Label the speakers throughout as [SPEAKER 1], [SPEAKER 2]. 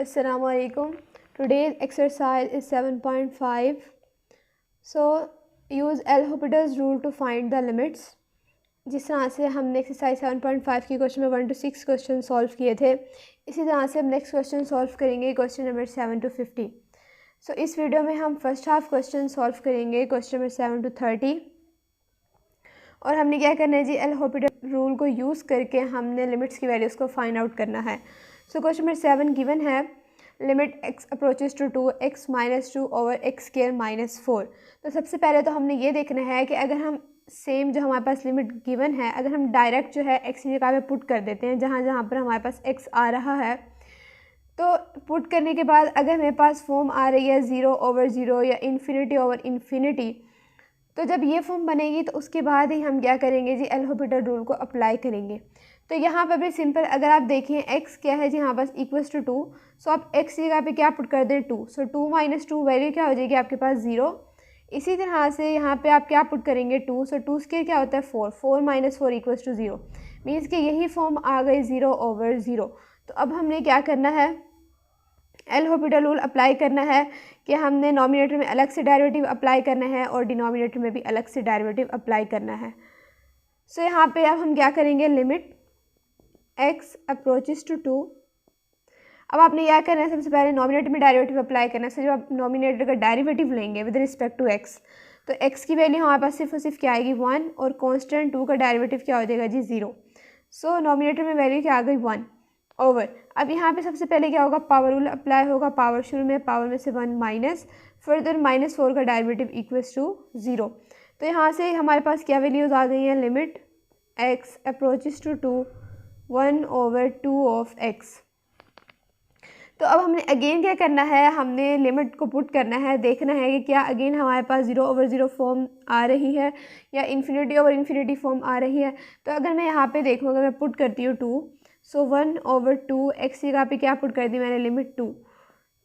[SPEAKER 1] Assalamualaikum. Today's exercise is 7.5. So use L'Hopital's rule to find the limits. जिस तरह से हमने एक्सरसाइज 7.5 की क्वेश्चन में 1 to 6 क्वेश्चन सॉल्व किए थे, इसी तरह से हम नेक्स्ट क्वेश्चन सॉल्व करेंगे क्वेश्चन नंबर 7 to 50. सो इस वीडियो में हम फर्स्ट हाफ क्वेश्चन सॉल्व करेंगे क्वेश्चन नंबर 7 to 30. और हमने क्या करना है जी, L'Hopital रूल को यूज़ करके हमने लिमिट्स की वैल्यूज़ को फाइंड आउट करना है. सो क्वेश्चन नंबर 7 गिवन है limit x approaches to 2 x - 2 over x square -4. तो सबसे पहले तो हमने ये देखना है कि अगर हम सेम जो हमारे पास लिमिट गिवन है, अगर हम डायरेक्ट जो है x की जगह पे पुट कर देते हैं जहाँ जहाँ पर हमारे पास x आ रहा है, तो पुट करने के बाद अगर मेरे पास फॉर्म आ रही है 0/0 या इन्फिनिटी, तो जब ये फॉर्म बनेगी तो उसके बाद ही हम क्या करेंगे जी, L'Hopital रूल को अप्लाई करेंगे. तो यहाँ पर भी सिंपल, अगर आप देखें x क्या है जी, यहाँ पास इक्वल्स टू 2. सो आप x की जगह पे क्या पुट कर दें 2. सो 2 - 2 वैल्यू क्या हो जाएगी आपके पास 0. इसी तरह से यहाँ पे आप क्या पुट करेंगे 2. सो 2 स्क्वायर क्या होता है 4. 4 - 4 इक्वल्स टू 0. मीन्स कि यही फॉर्म आ गई 0/0. तो अब हमने क्या करना है, L'Hopital रूल अप्लाई करना है कि हमने नॉमिनेटर में अलग से डेरिवेटिव अप्लाई करना है और डिनोमिनेटर में भी अलग से डेरिवेटिव अप्लाई करना है. सो यहाँ पे अब हम क्या करेंगे, लिमिट x अप्रोचेज टू 2. अब आपने क्या करना है, सबसे पहले नॉमिनेटर में डेरिवेटिव अप्लाई करना है. सो जब आप नॉमिनेटर का डेरिवेटिव लेंगे विद रिस्पेक्ट टू x, तो x की वैल्यू हमारे पास सिर्फ और सिर्फ क्या आएगी 1, और कांस्टेंट 2 का डेरिवेटिव क्या हो जाएगा जी 0. सो नॉमिनेटर में वैल्यू क्या आ गई 1 ओवर. अब यहाँ पे सबसे पहले क्या होगा, पावर रूल अप्लाई होगा. पावर शुरू में पावर में से 1 माइनस, फर्दर -4 का डेरिवेटिव इक्वल्स टू 0. तो यहाँ से हमारे पास क्या वैल्यूज़ आ गई हैं, limit x approaches to 2 1/2 of x. तो अब हमने अगेन क्या करना है, हमने लिमिट को पुट करना है, देखना है कि क्या अगेन हमारे पास 0/0 फॉर्म आ रही है या इन्फिनिटी फॉर्म आ रही है. तो अगर मैं यहाँ पे देखूँ, अगर मैं पुट करती हूँ 2, सो 1/2 x की जगह पे क्या पुट कर दी मैंने, लिमिट 2.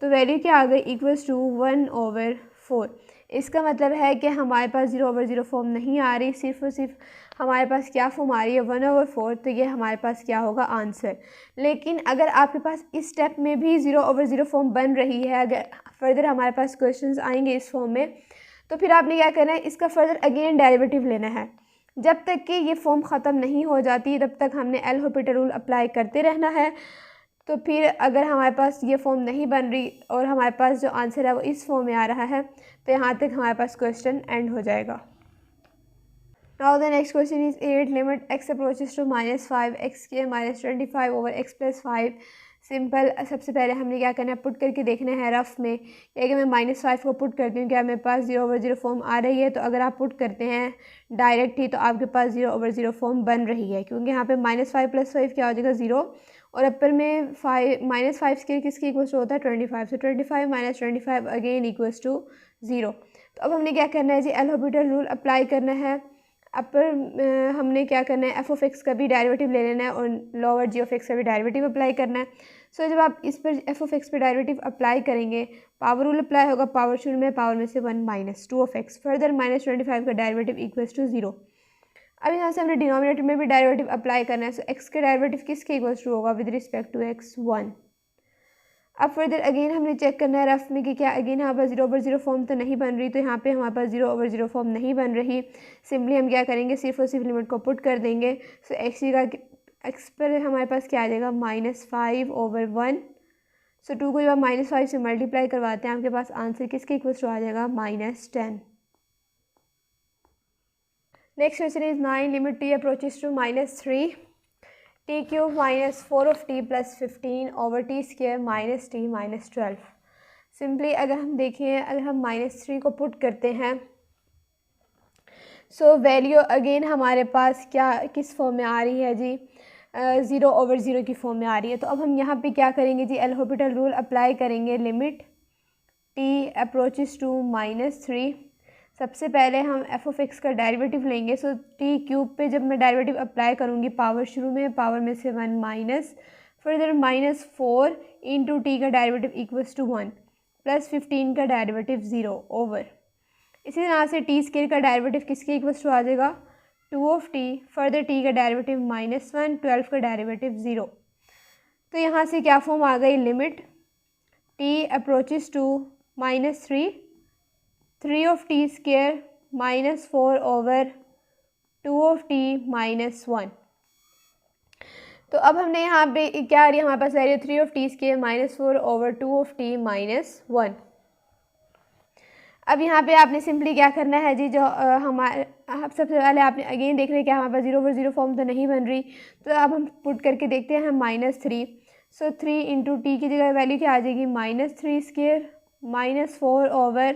[SPEAKER 1] तो वैल्यू क्या आ गई, इक्वल्स टू 1/4. इसका मतलब है कि हमारे पास 0/0 फॉर्म नहीं आ रही, सिर्फ और सिर्फ हमारे पास क्या फॉर्म आ रही है 1/4. तो ये हमारे पास क्या होगा, आंसर. लेकिन अगर आपके पास इस स्टेप में भी 0/0 फॉर्म बन रही है, अगर फर्दर हमारे पास क्वेश्चंस आएंगे इस फॉर्म में, तो फिर आपने क्या करना है, इसका फर्दर अगेन डेरिवेटिव लेना है. जब तक कि ये फॉर्म ख़त्म नहीं हो जाती तब तक हमने L'Hopital रूल अप्लाई करते रहना है. तो फिर अगर हमारे पास ये फॉर्म नहीं बन रही और हमारे पास जो आंसर है वो इस फॉर्म में आ रहा है, तो यहाँ तक हमारे पास क्वेश्चन एंड हो जाएगा. Now the next question is 8. Limit x approaches to -5 x square -25 over x + 5. Simple. सबसे पहले हमने क्या करना है, पुट करके देखना है रफ में कि अगर मैं -5 को पुट करती हूँ क्या मेरे पास 0/0 फॉर्म आ रही है. तो अगर आप पुट करते हैं डायरेक्ट ही तो आपके पास 0/0 फॉर्म बन रही है, क्योंकि यहाँ पे -5 + 5 क्या हो जाएगा 0, और अपर में -5 स्क्वायर किसके इक्वल्स टू होता है 25. सो 25 - 25 अगेन इक्वल्स टू 0. तो अब हमने क्या करना है जी, L'Hopital रूल अप्लाई करना है. अपर हमने क्या करना है, f(x) का भी डेरिवेटिव ले लेना है और लोअर g(x) का भी डेरिवेटिव अप्लाई करना है. सो जब आप इस पर f(x) पे डेरिवेटिव अप्लाई करेंगे, पावर रूल अप्लाई होगा. पावर शुरू में पावर में से 1 - 2 ऑफ x, फर्दर -25 का डेरिवेटिव इक्वल्स टू 0. अब यहाँ से हमने डिनोमिनेटर में भी डेरिवेटिव अप्लाई करना है. सो x का डेरिवेटिव किसके इक्वल्स टू होगा, विद रिस्पेक्ट टू x 1. अब फर्दर अगेन हमने चेक करना है रफ में कि क्या अगेन यहाँ पर 0/0 फॉर्म तो नहीं बन रही. तो यहाँ पे हमारे पास 0/0 फॉर्म नहीं बन रही. सिंपली हम क्या करेंगे, सिर्फ और सिर्फ लिमिट को पुट कर देंगे. सो x पर हमारे पास क्या आ जाएगा, -5/1. सो 2 को जब आप -5 से मल्टीप्लाई करवाते हैं, आपके पास आंसर किसके इक्वल्स टू आ जाएगा, -10. Next question is 9. Limit t approaches to -3 t³ -4 of t + 15 over t square -t - 12. Simply अगर हम देखें, अगर हम -3 को पुट करते हैं, सो वैल्यू अगेन हमारे पास क्या किस फॉर्म में आ रही है जी, 0/0 की फॉर्म में आ रही है. तो अब हम यहाँ पे क्या करेंगे जी, L'Hopital रूल अप्लाई करेंगे. Limit t approaches to -3. सबसे पहले हम f(x) का डेरिवेटिव लेंगे. सो t³ पे जब मैं डेरिवेटिव अप्लाई करूँगी, पावर शुरू में पावर में से 1 माइनस, फर्दर -4 इंटू t का डेरिवेटिव इक्वल्स टू 1 + 15 का डेरिवेटिव 0 ओवर. इसी तरह से t स्क्वायर का डेरिवेटिव किसके इक्वल्स टू आ जाएगा, 2 of t, फर्दर t का डेरिवेटिव -1, 12 का डेरिवेटिव 0. तो यहाँ से क्या फॉर्म आ गई, limit t approaches to -3, 3 of t square -4 over 2 of t -1। तो अब हमने यहाँ पे क्या आ रही है हमारे पास value 3 of t square -4 over 2 of t -1। अब यहाँ पे आपने सिंपली क्या करना है जी, जो हमारे आप सबसे पहले आपने अगेन देख रहे हैं क्या हमारे पास 0 over 0 फॉर्म तो नहीं बन रही, तो अब हम पुट करके देखते हैं -3। सो 3 इंटू टी की जगह वैल्यू क्या आ जाएगी -3 square -4 over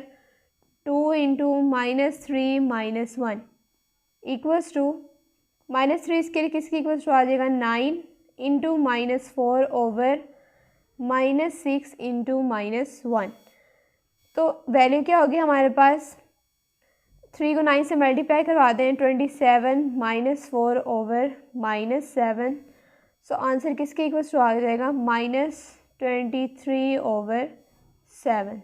[SPEAKER 1] 2 into -3 -1 equals to -3 square किसकी इक्वल्स टू आ जाएगा 9 इंटू -4 ओवर -6 इंटू -1। तो वैल्यू क्या होगी हमारे पास, 3 को 9 से मल्टीप्लाई करवा दें 27 -4 ओवर -7। सो आंसर किसके इक्वल्स टू आ जाएगा -23 over 7।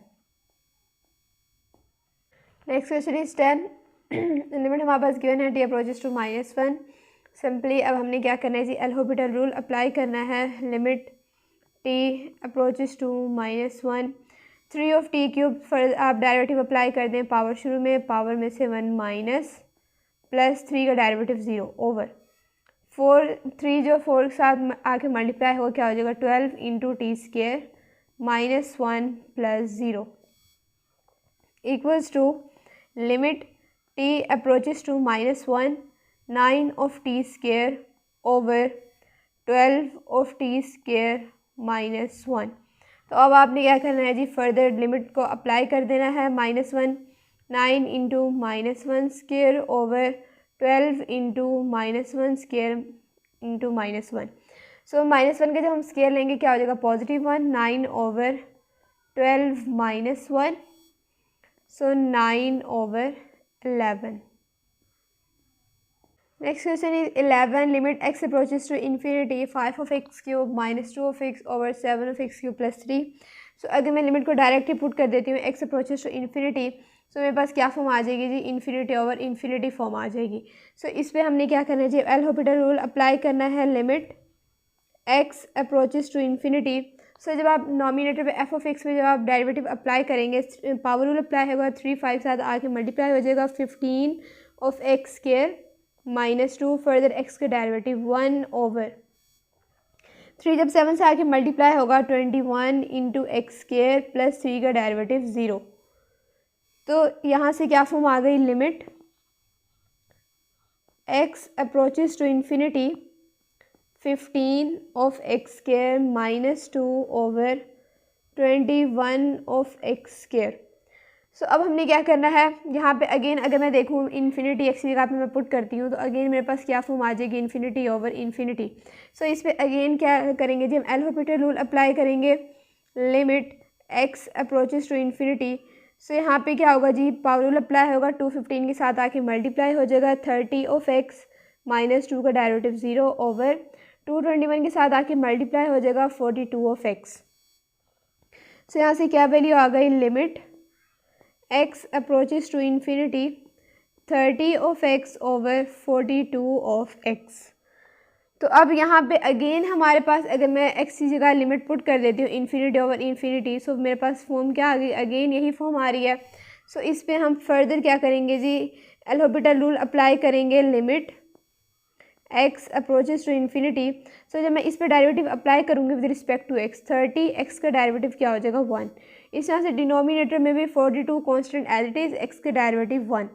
[SPEAKER 1] Next question is 10। Limit हमारे पास गिवन है t अप्रोचेस टू -1। सिंपली अब हमने क्या करना है जी, एल हॉस्पिटल रूल अप्लाई करना है। Limit t approaches to -1, 3 of t cube आप डेरिवेटिव अप्लाई कर दें पावर शुरू में, पावर में से 1 माइनस प्लस 3 का डेरिवेटिव 0 ओवर 3 जो 4 के साथ आके मल्टीप्लाई हो क्या हो जाएगा 12 into t square -1 plus 0 equals to limit t approaches to -1, 9 of t square over 12 of t square -1। तो अब आपने क्या करना है जी, फर्दर लिमिट को अप्लाई कर देना है। -1 9 into -1 square over 12 into -1 square into -1। So -1 के जब हम स्क्वायर लेंगे क्या हो जाएगा +1, 9 over 12 -1, so 9 over 11। Next question is 11। Limit x approaches to infinity 5 of x cube -2 of x over 7 of x cube plus 3। So अगर मैं लिमिट को डायरेक्टली पुट कर देती हूँ x approaches to infinity, so मेरे पास क्या फॉर्म आ जाएगी जी, इन्फिनिटी ओवर इन्फिनिटी फॉर्म आ जाएगी। सो इस पर हमने क्या करना है जी, एल हॉस्पिटल रूल अप्लाई करना है। Limit x approaches to infinity, so जब आप नॉमिनेटर पे f of x में जब आप डेरिवेटिव अप्लाई करेंगे, पावर रूल अप्लाई होगा, 3 5 साथ आके मल्टीप्लाई हो जाएगा 15 of x square -2 further x का डेरिवेटिव 1 ओवर 3 जब 7 से आके मल्टीप्लाई होगा 21 इंटू एक्स स्क्वायर प्लस 3 का डेरिवेटिव 0। तो यहाँ से क्या फॉर्म आ गई, limit x approaches to infinity 15 of x square -2 over 21 of x square. So अब हमने क्या करना है, यहाँ पे अगेन अगर मैं देखूँ इन्फिनिटी एक्स की जगह पे मैं पुट करती हूँ, तो अगेन मेरे पास क्या फॉर्म आ जाएगी, इन्फिनिटी ओवर इन्फिनिटी। सो इस पे अगेन क्या करेंगे जी, हम एल हॉस्पिटल रूल अप्लाई करेंगे। Limit x approaches to infinity, so यहाँ पे क्या होगा जी, पावर रूल अप्लाई होगा, 215 के साथ आके मल्टीप्लाई हो जाएगा 30 of x -2 का डेरिवेटिव 0 ओवर 221 के साथ आके मल्टीप्लाई हो जाएगा 42 of x। सो यहाँ से क्या वैल्यू आ गई, limit x approaches to infinity 30 of x over 42 of x। तो अब यहाँ पे अगेन हमारे पास अगर मैं x की जगह लिमिट पुट कर देती हूँ इन्फिनिटी ओवर इन्फिनिटी, सो मेरे पास फॉर्म क्या आ गई, अगेन यही फॉर्म आ रही है। सो इस पे हम फर्दर क्या करेंगे जी, एल हॉस्पिटल रूल अप्लाई करेंगे। Limit x approaches to infinity, so जब मैं इस पर डेरिवेटिव अप्लाई करूँगी with respect to x, 30 x का डेरिवेटिव क्या हो जाएगा 1। इस तरह से डिनोमिनेटर में भी 42 constant as it is, x का डेरिवेटिव 1।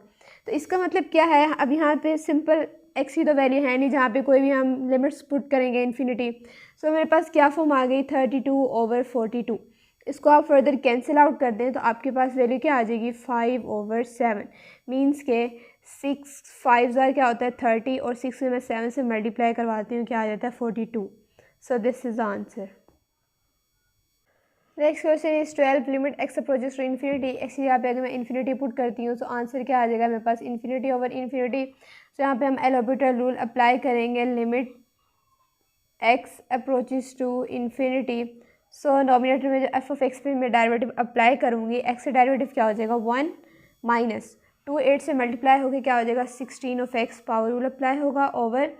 [SPEAKER 1] तो इसका मतलब क्या है, अब यहाँ पे सिंपल x की तो वैल्यू है नहीं जहाँ पे कोई भी हम लिमिट्स पुट करेंगे इन्फिनिटी। सो मेरे पास क्या फॉर्म आ गई 32 ओवर 42। इसको आप फर्दर कैंसिल आउट कर दें तो आपके पास वैल्यू क्या आ जाएगी 5 ओवर 7। मीन्स के 6 5 क्या होता है 30 और 6 से मैं 7 से मल्टीप्लाई करवाती हूँ, क्या आ जाता है 42। So this is the answer. Next question is 12। Limit x approaches to infinity, x यहाँ पे अगर मैं इन्फिनिटी पुट करती हूँ तो आंसर क्या आ जाएगा मेरे पास, इन्फिनिटी ओवर इन्फिनिटी। तो यहाँ पे हम एल हॉस्पिटल रूल अप्लाई करेंगे। Limit x approaches to infinity, so numerator में जो f of x पे मैं डेरिवेटिव अप्लाई करूँगी, x का डेरिवेटिव क्या हो जाएगा 1 माइनस 2 8 से मल्टीप्लाई होकर क्या हो जाएगा 16 of x, power rule apply होगा ओवर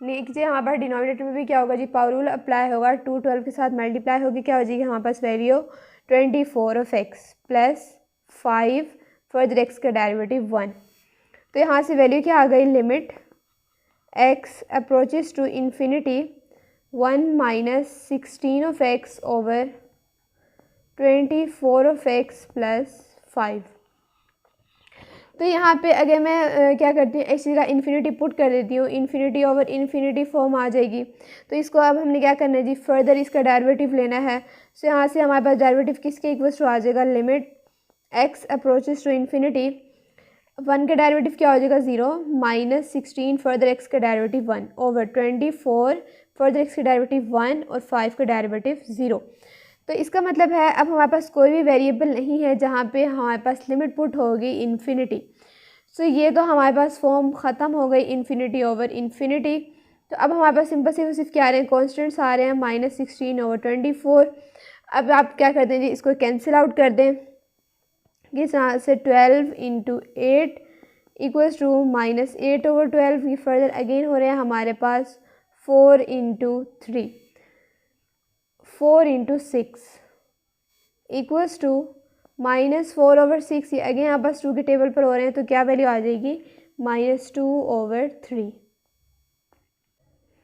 [SPEAKER 1] नीचे हमारे पास डिनोमिनेटर में भी क्या होगा जी, पावर रूल अप्लाई होगा, 2 12 के साथ मल्टीप्लाई होगी, क्या हो जाएगी हमारे पास value 24 of x plus 5 further x का डेरिवेटिव 1। तो यहाँ से वैल्यू क्या आ गई, limit x approaches to infinity 1 minus 16 of x over 24 of x plus 5। तो यहाँ पे अगर मैं क्या करती हूँ, इस चीज़ का इन्फिनिटी पुट कर देती हूँ, इन्फिनिटी ओवर इन्फिनिटी फॉर्म आ जाएगी। तो इसको अब हमने क्या करना है जी, फर्दर इसका डेरिवेटिव लेना है। सो यहाँ से हमारे पास डेरिवेटिव किसके इक्वल टू आ जाएगा, limit x approaches to infinity, 1 का डेरिवेटिव क्या हो जाएगा 0 माइनस 16 फर्दर एक्स का डेरिवेटिव 1 ओवर 24 फर्दर एक्स का डेरिवेटिव 1 और 5 का डेरिवेटिव 0। तो इसका मतलब है अब हमारे पास कोई भी वेरिएबल नहीं है जहाँ पे हमारे पास लिमिट पुट होगी इन्फिनिटी। सो ये तो हमारे पास फॉर्म ख़त्म हो गई इन्फिनिटी ओवर इन्फिनिटी। तो अब हमारे पास सिंपल सिर्फ क्या आ रहे हैं, कॉन्स्टेंट्स आ रहे हैं, माइनस 16 ओवर 24। अब आप क्या करते हैं जी, इसको कैंसिल आउट कर दें, इस यहाँ से 12 into 8 equals to minus 8 over 12। ये फर्दर अगेन हो रहे हैं हमारे पास 4 into 3, 4 into 6 equals to minus 4 over 6। ये अगेन यहाँ पास 2 के टेबल पर हो रहे हैं, तो क्या वैल्यू आ जाएगी, minus 2 over 3।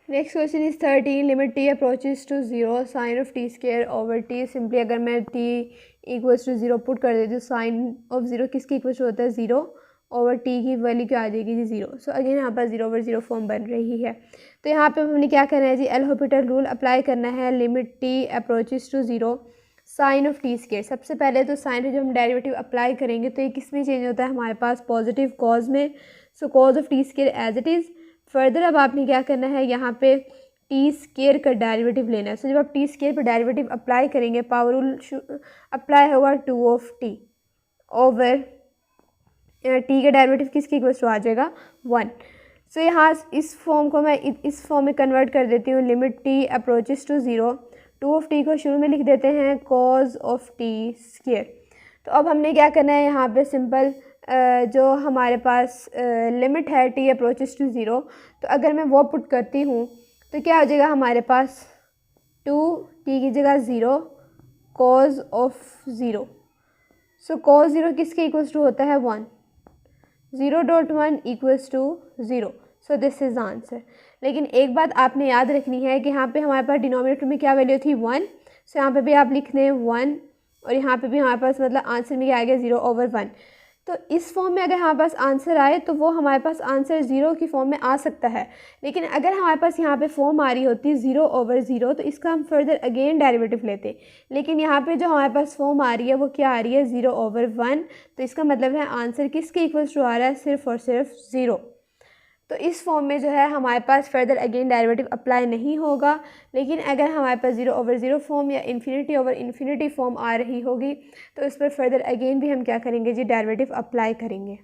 [SPEAKER 1] Next question is 13, limit t approaches to 0 sine of t square over t. Simply अगर मैं टी इक्वल्स टू 0 पुट कर देती हूँ, साइन ऑफ 0 किसके इक्वल्स होता है 0 ओवर टी की वैल्यू क्या आ जाएगी जी 0। सो अगेन यहाँ पर 0 ओवर 0 फॉर्म बन रही है। तो यहाँ पे हमने क्या करना है जी, एल हॉस्पिटल रूल अप्लाई करना है, limit t approaches to 0 sine of t square. सबसे पहले तो साइन जो हम डेरिवेटिव अप्लाई करेंगे तो ये किस में चेंज होता है हमारे पास, पॉजिटिव कॉज में। So cos of t square as it is. Further अब आपने क्या करना है, यहाँ पे टी स्क्वायर का डेरिवेटिव लेना है। सो जब आप टी स्क्वायर पर डेरिवेटिव अप्लाई करेंगे, पावर रूल अप्लाई होगा 2 ऑफ टी ओवर टी का डेरिवेटिव किसके इक्वल टू आ जाएगा 1। सो यहाँ इस फॉर्म को मैं इस फॉर्म में कन्वर्ट कर देती हूँ, limit t approaches to 0, 2 of t को शुरू में लिख देते हैं कॉज ऑफ टी स्क्वायर। तो अब हमने क्या करना है, यहाँ पे सिंपल जो हमारे पास लिमिट है टी अप्रोचेस टू 0, तो अगर मैं वो पुट करती हूँ तो क्या हो जाएगा हमारे पास 2 टी की जगह 0 कॉज ऑफ 0। सो कॉज 0 किसके इक्वल्स टू होता है 1, 0.1 equals to 0। So this is answer. लेकिन एक बात आपने याद रखनी है कि यहाँ पे हमारे पास डिनोमिनेटर में क्या वैल्यू थी 1। सो यहाँ पे भी आप लिख दें 1 और यहाँ पे भी हमारे पास मतलब आंसर में क्या आ गया 0 ओवर 1। तो इस फॉर्म में अगर हमारे पास आंसर आए तो वो हमारे पास आंसर 0 की फॉर्म में आ सकता है। लेकिन अगर हमारे पास यहाँ पे फॉर्म आ रही होती 0 ओवर 0 तो इसका हम फर्दर अगेन डेरिवेटिव लेते। लेकिन यहाँ पे जो हमारे पास फॉर्म आ रही है वो क्या आ रही है 0 ओवर 1। तो इसका मतलब है आंसर किसके इक्वल्स टू आ रहा है, सिर्फ और सिर्फ 0। तो इस फॉर्म में जो है हमारे पास फर्दर अगेन डेरिवेटिव अप्लाई नहीं होगा। लेकिन अगर हमारे पास 0 ओवर 0 फॉर्म या इन्फिनिटी ओवर इन्फिनिटी फॉर्म आ रही होगी तो उस पर फर्दर अगेन भी हम क्या करेंगे जी, डेरिवेटिव अप्लाई करेंगे।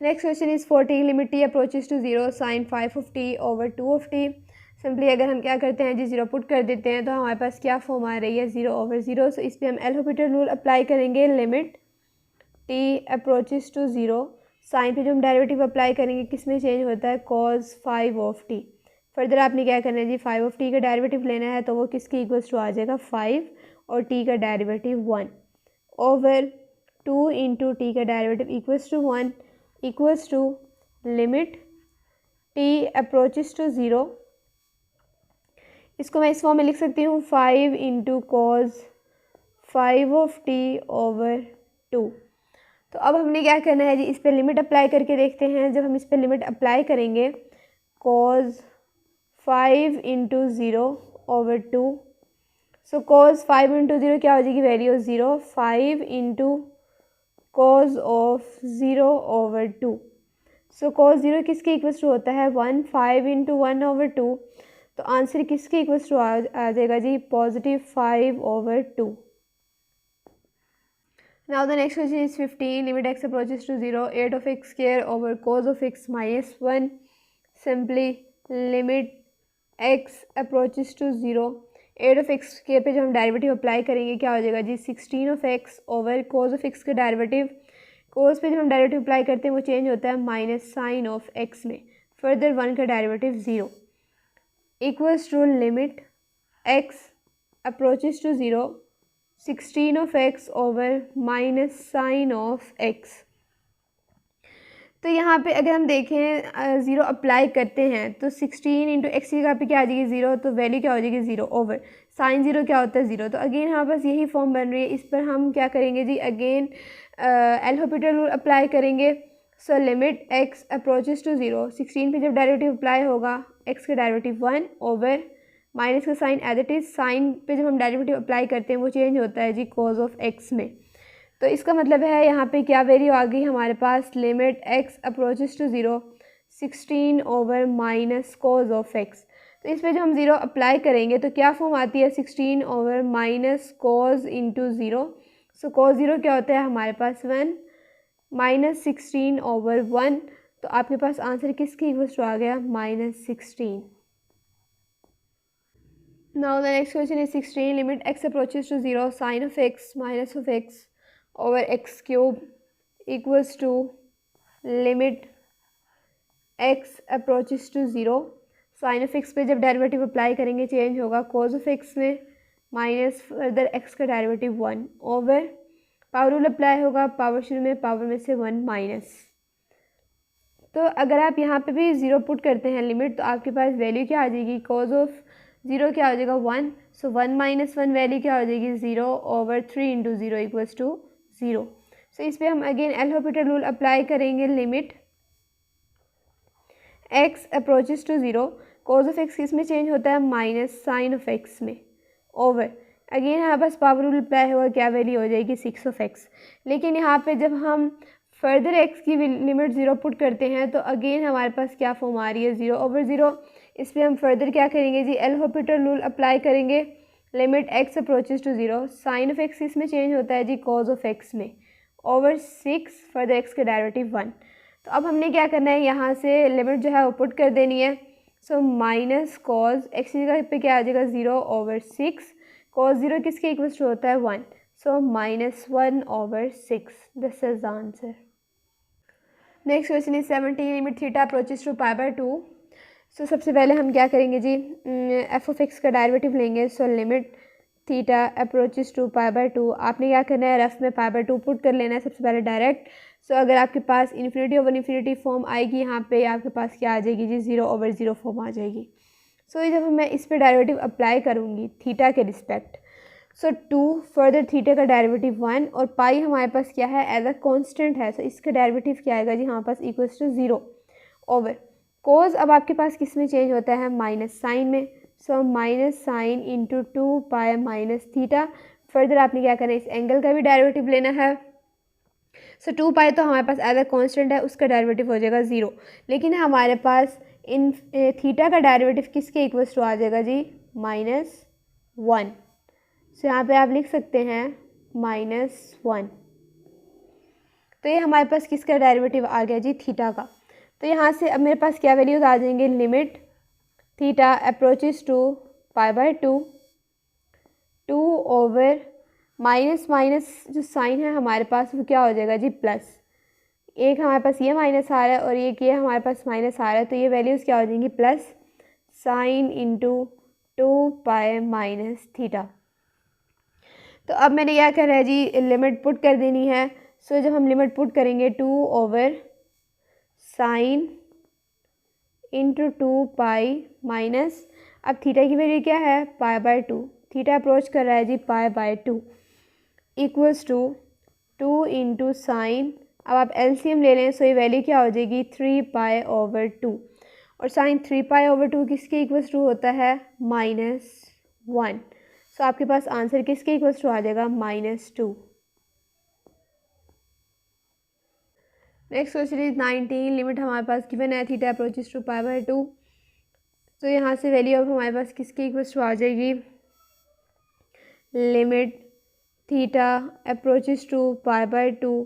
[SPEAKER 1] Next question is 14, limit t approaches to 0 sine 5 of t over 2 of t. Simply अगर हम क्या करते हैं जी 0 पुट कर देते हैं तो हमारे पास क्या फॉर्म आ रही है 0 ओवर 0। सो इस पर हम एल हॉस्पिटल रूल अप्लाई करेंगे, limit t approaches to 0, sine पे जो हम डेरिवेटिव अप्लाई करेंगे किस में चेंज होता है, कॉज 5 ऑफ टी। फर्दर आपने क्या करना है जी, 5 ऑफ टी का डेरिवेटिव लेना है, तो वो किसके इक्वल्स टू आ जाएगा 5 और टी का डेरिवेटिव 1 ओवर 2 इंटू टी का derivative equals to 1 equals to limit t approaches to 0। इसको मैं इस फॉर्म में लिख सकती हूँ 5 into cos 5 of t over 2। तो अब हमने क्या करना है जी, इस पर लिमिट अप्लाई करके देखते हैं। जब हम इस पर लिमिट अप्लाई करेंगे cause 5 into 0 over 2। Show cause 5 into 0 क्या हो जाएगी value 0, 5 into cos of 0 over 2। Show cause 0 किसके इक्वल्स टू होता है 1, 5 इंटू 1 ओवर 2। तो आंसर किसके इक्वल्स टू आ जाएगा जी, positive 5 over 2। Now the next question is 15, limit x approaches to 0, 8 of x square over cos of x minus 1. Simply limit x approaches to 0, 8 of x square पे जो हम derivative apply करेंगे क्या हो जाएगा जी, 16 of x over cos of x का derivative. cos पे जो हम डेरिवेटिव अप्लाई करते हैं वो चेंज होता है माइनस साइन ऑफ x में, फर्दर 1 का derivative 0। Equals to limit x approaches to 0 16 of x over minus sine of x। तो यहाँ पे अगर हम देखें 0 अप्लाई करते हैं तो 16 इंटू एक्स की जगह पे क्या आ जाएगी 0, तो वैल्यू क्या हो जाएगी 0 ओवर साइन 0 क्या होता है 0। तो अगेन यहाँ बस यही फॉर्म बन रही है। इस पर हम क्या करेंगे जी, again L hospital rule apply करेंगे। So limit x approaches to 0 16 पे जब डेरिवेटिव अप्लाई होगा x का डेरिवेटिव 1 ओवर माइनस का sine as it is. Sine पे जब हम डेरिवेटिव अप्लाई करते हैं वो चेंज होता है जी कॉज ऑफ x में। तो इसका मतलब है यहाँ पे क्या वैल्यू आ गई हमारे पास, limit x approaches to 0 16 over minus cos of x। तो इस पर जब हम 0 अप्लाई करेंगे तो क्या फॉर्म आती है 16 over minus cause into 0। Show cause 0 क्या होता है हमारे पास 1 माइनस 16 ओवर 1। तो आपके पास आंसर किसकी इक्वल्स टू आ गया -16। Now the next question is 16 limit x approaches to 0 sine of x minus of x over x cube equals to limit x approaches to 0 sine of x पे जब derivative apply करेंगे change होगा cos of x में minus further x का derivative 1 over power rule apply होगा, power शुरू में power में से 1 माइनस। तो अगर आप यहाँ पे भी 0 पुट करते हैं लिमिट तो आपके पास वैल्यू क्या आ जाएगी, कॉज ऑफ 0 क्या हो जाएगा 1। सो 1 माइनस 1 वैल्यू क्या हो जाएगी 0 over 3 into 0 equals to 0। So इस पर हम again L hospital rule apply करेंगे। Limit x approaches to 0 cos of x किस में चेंज होता है माइनस साइन ऑफ x में ओवर अगेन यहाँ बस पावर रूल अप्लाई होगा, क्या वैल्यू हो जाएगी 6 ऑफ x। लेकिन यहाँ पे जब हम फर्दर x की लिमिट 0 पुट करते हैं तो अगेन हमारे पास क्या फॉर्म आ रही है 0 ओवर 0। इस पर हम फर्दर क्या करेंगे जी, एल हॉस्पिटल रूल अप्लाई करेंगे। Limit x approaches to 0 sine of x इसमें चेंज होता है जी कॉज ऑफ x में ओवर 6 फर्दर x का डेरिवेटिव 1। तो अब हमने क्या करना है, यहाँ से लिमिट जो है वो पुट कर देनी है। सो माइनस कॉज x की जगह पे क्या आ जाएगा 0 ओवर 6, कॉज 0 किसके इक्वल्स टू होता है 1। So -1 over 6, this is the answer. Next question is 17 limit theta approaches to π/2। So सबसे पहले हम क्या करेंगे जी, एफ ऑफ एक्स का डेरिवेटिव लेंगे। So limit theta approaches to π/2, आपने क्या करना है रफ में π/2 पुट कर लेना है सबसे पहले डायरेक्ट। सो अगर आपके पास इन्फिनिटी ओवर इन्फिनिटी फॉर्म आएगी यहाँ पे आपके पास क्या आ जाएगी जी 0 ओवर 0 फॉर्म आ जाएगी। सो जब मैं इस पर डेरिवेटिव अप्लाई करूँगी थीटा के रिस्पेक्ट, सो 2 फर्दर थीटा का डेरिवेटिव 1 और पाई हमारे पास क्या है एज अ कांस्टेंट है। सो इसका डेरिवेटिव क्या आएगा जी हमारे पास इक्वल्स टू 0 ओवर कोज अब आपके पास किस में चेंज होता है माइनस साइन में। So minus sine into 2 pi minus theta. Further आपने क्या करना है, इस एंगल का भी डेरिवेटिव लेना है। सो 2 पाई तो हमारे पास एज अ कांस्टेंट है, उसका डेरिवेटिव हो जाएगा 0। लेकिन हमारे पास इन थीटा का डेरिवेटिव किसके इक्वल्स टू आ जाएगा जी -1। सो यहाँ पे आप लिख सकते हैं -1। तो ये हमारे पास किसका डेरिवेटिव आ गया जी थीटा का। तो यहाँ से अब मेरे पास क्या वैल्यूज आ जाएंगे, limit theta approaches to π/2 2 over minus minus जो साइन है हमारे पास वो क्या हो जाएगा जी प्लस। एक हमारे पास ये माइनस आ रहा है और एक ये हमारे पास माइनस आ रहा है, तो ये वैल्यूज़ क्या हो जाएंगी plus sine into 2 pi minus theta. तो अब मैंने क्या करना है जी, लिमिट पुट कर देनी है। सो जब हम लिमिट पुट करेंगे 2 over sine into 2 pi minus, अब थीटा की वैल्यू क्या है π/2, थीटा अप्रोच कर रहा है जी π/2 इक्वल्स टू 2 इंटू साइन। अब आप एलसीएम ले लें, सो ये वैल्यू क्या हो जाएगी 3 पाई ओवर 2 और साइन 3 पाई ओवर 2 किसके इक्वल्स टू होता है -1। सो आपके पास आंसर किसके इक्वल्स टू आ जाएगा -2। नेक्स्ट क्वेश्चन इज 19 लिमिट हमारे पास गिवन है थीटा अप्रोचेस टू π/2। तो यहाँ से वैल्यू अब हमारे पास किसके इक्वल्स टू आ जाएगी, लिमिट थीटा अप्रोचेस टू π/2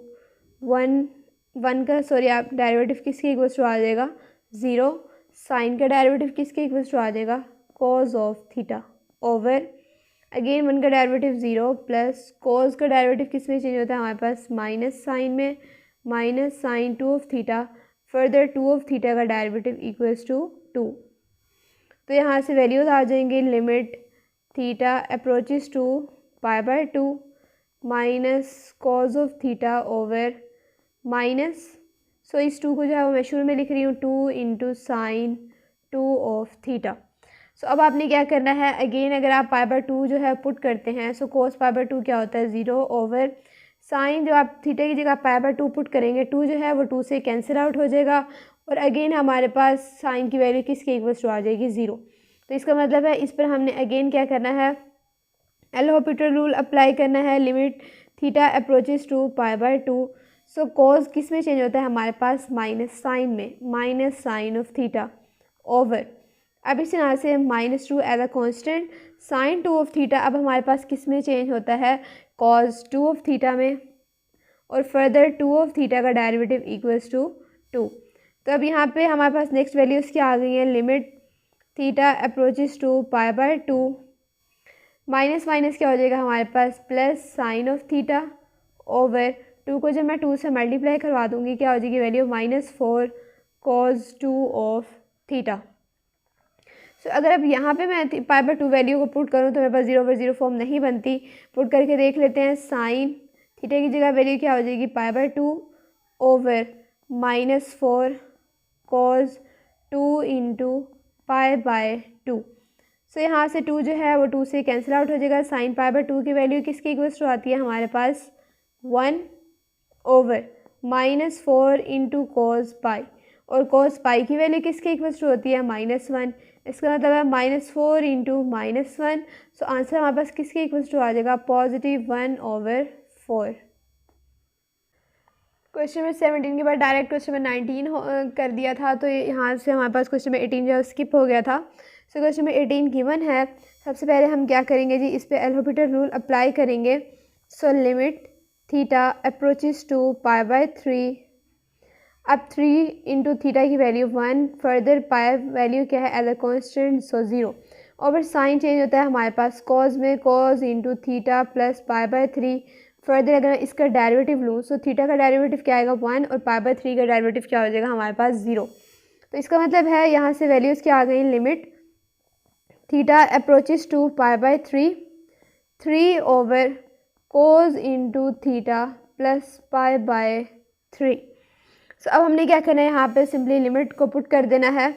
[SPEAKER 1] 1 का सॉरी आप डेरिवेटिव किसके इक्वल्स टू आ जाएगा 0। साइन का डेरिवेटिव किसके इक्वल्स टू आ जाएगा cos of theta over again 1 का डेरिवेटिव 0 प्लस कॉज का डेरिवेटिव किस में चेंज होता है हमारे पास माइनस साइन में, minus sine 2 of theta further 2 of theta का डेरिवेटिव इक्वल्स टू 2। तो यहाँ से वैल्यूज़ आ जाएंगी limit theta approaches to π/2 minus cos of theta over minus, so इस 2 को जो है वो मैं शुरू में लिख रही हूँ 2 into sine 2 of theta. So अब आपने क्या करना है, अगेन अगर आप π/2 जो है पुट करते हैं, सो कोस π/2 क्या होता है 0 ओवर साइन, जब आप थीटा की जगह π/2 पुट करेंगे 2 जो है वो 2 से कैंसिल आउट हो जाएगा और अगेन हमारे पास साइन की वैल्यू किसके इक्वल्स टू आ जाएगी 0। तो इसका मतलब है इस पर हमने अगेन क्या करना है, एल हॉपिटल रूल अप्लाई करना है, limit theta approaches to π/2। So cos किस में चेंज होता है हमारे पास माइनस साइन में, minus sine of theta over, अब इस यहाँ से -2 as a constant sine 2 of theta, अब हमारे पास किस में चेंज होता है कॉज 2 ऑफ थीटा में, और फर्दर 2 ऑफ थीटा का डेरिवेटिव इक्वल्स टू 2। तो अब यहाँ पे हमारे पास नेक्स्ट वैल्यूज़ क्या आ गई हैं, limit theta approaches to π/2 minus minus क्या हो जाएगा हमारे पास plus sine of theta over 2 को जब मैं 2 से मल्टीप्लाई करवा दूँगी क्या हो जाएगी वैल्यू -4 cos 2 ऑफ थीटा। सो अगर अब यहाँ पे मैं π/2 वैल्यू को पुट करूँ तो मेरे पास 0/0 फॉर्म नहीं बनती, पुट करके देख लेते हैं, साइन थीटा की जगह वैल्यू क्या हो जाएगी π/2 ओवर -4 cos 2 इंटू π/2। सो यहाँ से 2 जो है वो 2 से कैंसिल आउट हो जाएगा, साइन π/2 की वैल्यू किसकी इक्वल्स टू आती है हमारे पास 1 ओवर -4 इंटू कोस पाई, और कोस पाई की वैल्यू किसके इक्वल्स टू होती है -1। इसका मतलब है -4 इंटू -1, सो आंसर हमारे पास किसके इक्वल्स टू आ जाएगा +1/4। क्वेश्चन नंबर 17 के बाद डायरेक्ट क्वेश्चन नंबर 19 कर दिया था, तो यहाँ से हमारे पास क्वेश्चन नंबर 18 जो है स्किप हो गया था। सो क्वेश्चन नंबर 18 गिवन है, सबसे पहले हम क्या करेंगे जी, इस पे एल हॉपिटल रूल अप्लाई करेंगे। So limit theta approaches to π/3, अब 3 इंटू थीटा की वैल्यू 1, फर्दर पाई वैल्यू क्या है as a constant, so 0 over sine change होता है हमारे पास कॉज में, cos into theta plus π/3, further अगर मैं इसका डेरिवेटिव लूँ सो थीटा का डेरिवेटिव क्या आएगा 1 और π/3 का डेरिवेटिव क्या हो जाएगा हमारे पास 0। तो इसका मतलब है यहाँ से वैल्यूज़ क्या आ गई, limit theta approaches to π/3, 3 over cos into theta plus π/3। So अब हमने क्या करना है, यहाँ पे सिंपली लिमिट को पुट कर देना है,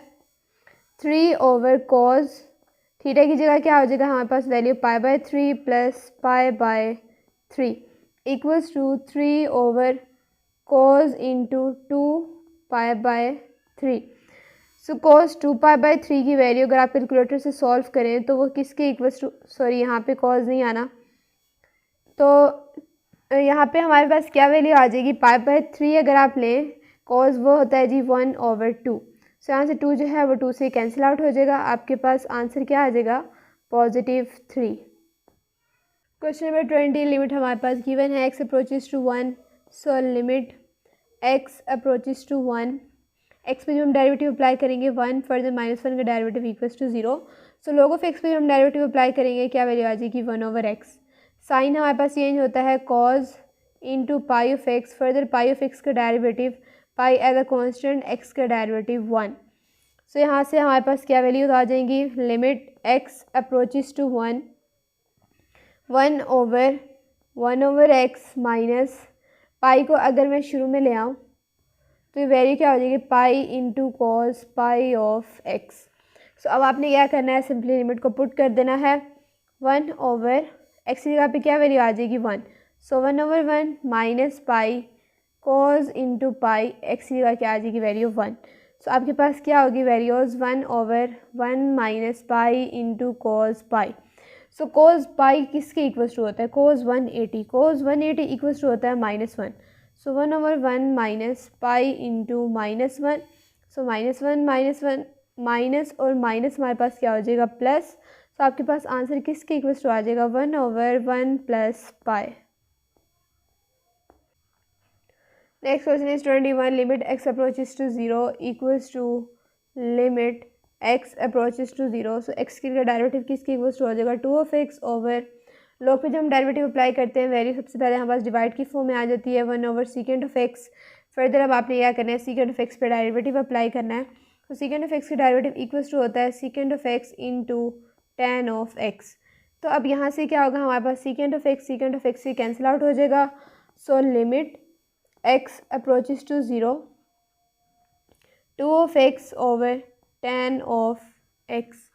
[SPEAKER 1] 3 ओवर कोज थीटा की जगह क्या हो जाएगा हमारे पास value π/3 plus π/3 equals to 3 over cos into 2 π/3। So cos 2π/3 की वैल्यू अगर आप कैलकुलेटर से सॉल्व करें तो वो किसके इक्वल्स टू, सॉरी यहाँ पे कॉज नहीं आना, तो यहाँ पे हमारे पास क्या वैल्यू आ जाएगी π/3 अगर आप लें, कॉज वो होता है जी 1/2। सो यहाँ से 2 जो है वो 2 से कैंसिल आउट हो जाएगा, आपके पास आंसर क्या आ जाएगा +3। क्वेश्चन नंबर 20 लिमिट हमारे पास गिवन है x approaches to 1, so limit x approaches to 1, x पे जो हम डेरिवेटिव अप्लाई करेंगे 1, फर्दर -1 का derivative equals to 0। So log of x पे जो हम डेरिवेटिव अप्लाई करेंगे क्या वैल्यू आ जाएगी 1/x। साइन हमारे पास चेंज होता है cos into pi of x, further pi of x का derivative pi as a constant, x का डेरिवेटिव 1। सो यहाँ से हमारे पास क्या वैल्यूज आ जाएंगी, limit x approaches to 1, 1/x minus pi को अगर मैं शुरू में ले आऊँ तो ये वैल्यू क्या हो जाएगी pi into cos pi of x। सो अब आपने क्या करना है, सिंपली लिमिट को पुट कर देना है, 1/x की जगह पे क्या वैल्यू आ जाएगी 1, so 1/1 minus pi cos into pi, x की जगह क्या आ जाएगी वैल्यू 1। सो आपके पास क्या होगी values 1/1 minus pi into cos pi. So cos pi किसके इक्वल्स टू होता है cos 180, cos 180 इक्वल्स टू होता है -1, so 1/1 minus pi into -1, so -1 minus और माइनस हमारे पास क्या हो जाएगा प्लस, तो आपके पास आंसर किसके इक्वल्स टू आ जाएगा 1/1 plus pi. Next question is 21, limit x approaches to 0 equals to limit x approaches to 0। So x की डेरिवेटिव किसकी इक्वल्स टू हो जाएगा 2/x ओवर, लॉग पे जब हम डेरिवेटिव अप्लाई करते हैं वैल्यू सबसे पहले हमारे पास डिवाइड की फॉर्म में आ जाती है 1/secant of x। फर्दर अब आपने क्या करना है, secant of x पे डेरिवेटिव अप्लाई करना है। तो सीकेंड ऑफ एक्स का डेरिवेटिव इक्वल्स टू होता है secant of x into tan of x. तो अब यहाँ से क्या होगा, हमारे पास सीकेंड ऑफ एक्स से कैंसिल आउट हो जाएगा। So limit x approaches to zero, two of x over tan of x.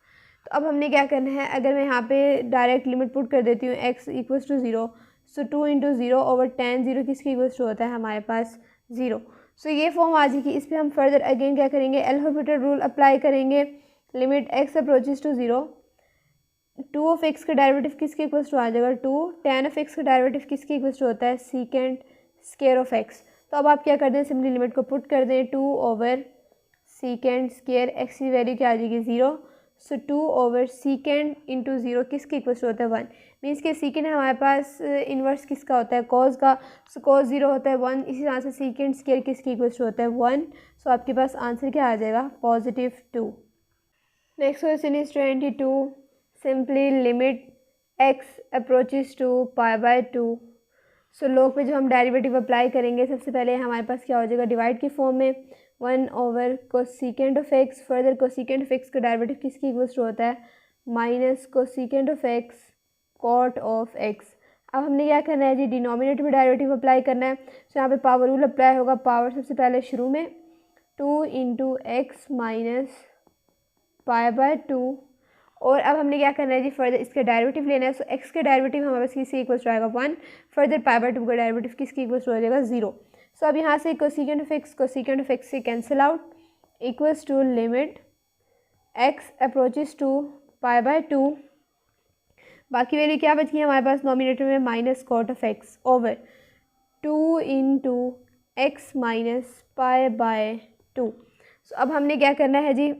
[SPEAKER 1] तो अब हमने क्या करना है, अगर मैं यहाँ पे डायरेक्ट लिमिट पुट कर देती हूँ x equals to zero, so two into zero over tan, zero किसके इक्वल्स टू होता है हमारे पास ज़ीरो। सो ये फॉर्म आ जाएगी। इस पर हम फर्दर अगेन क्या करेंगे, एल हॉस्पिटल रूल अप्लाई करेंगे। Limit x approaches to zero, two of x का डेरिवेटिव किसके इक्वल्स टू आ जाएगा टू, टेन ऑफ एक्स का डेरिवेटिव किसके इक्वल्स टू होता है सीकेंड स्केयर ऑफ एक्स। तो अब आप क्या कर दें, सिंपली लिमिट को पुट कर दें, two over secant square x की वैल्यू क्या आ जाएगी zero. So two over secant into zero किसके इक्वल्स टू होता है वन। मीन्स के सीकेंड हमारे पास इन्वर्स किसका होता है कॉज का, सो कॉज ज़ीरो होता है वन। इसी तरह से सीकेंड स्केयर किसके इक्वल्स टू होता है वन। सो आपके पास आंसर क्या आ जाएगा positive two. Next question is 22। Simply limit x approaches to pi by two. So log पे जो हम डेरिवेटिव अप्लाई करेंगे, सबसे पहले हमारे पास क्या हो जाएगा डिवाइड की फॉर्म में, one over cosecant of x. Further cosecant of x का डेरिवेटिव किसकी इक्वल्स टू होता है minus cosecant of x cot of x. अब हमने क्या करना है जी, डिनोमिनेटर में डेरिवेटिव अप्लाई करना है। सो यहाँ पे पावर रूल अप्लाई होगा। पावर सबसे पहले शुरू में two into x minus pi by two, और अब हमने क्या करना है जी, फर्दर इसका डेरिवेटिव लेना है। सो एक्स का डेरिवेटिव हमारे पास किसके इक्वल्स टू आएगा one. Further pi by two का डेरिवेटिव किसके इक्वल्स टू हो जाएगा ज़ीरो। सो अब यहाँ से कोसेकेंड ऑफ एक्स से cancel out, equals to limit x approaches to pi by two. बाकी वैल्यू क्या बच गई हमारे पास नॉमिनेटर में, minus cot of x over two into x minus pi by two. So अब हमने क्या करना है जी